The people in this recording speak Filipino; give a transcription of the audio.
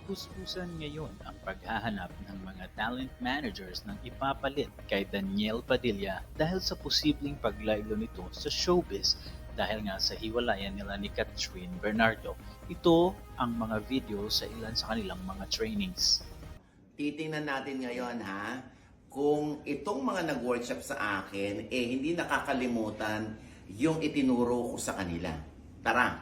puspusan ngayon ang paghahanap ng mga talent managers ng ipapalit kay Daniel Padilla dahil sa posibleng paglaylo nito sa showbiz dahil nga sa hiwalayan nila ni Catherine Bernardo. Ito ang mga video sa ilan sa kanilang mga trainings. Titingnan natin ngayon kung itong mga nag-workshop sa akin hindi nakakalimutan yung itinuro ko sa kanila. Tara!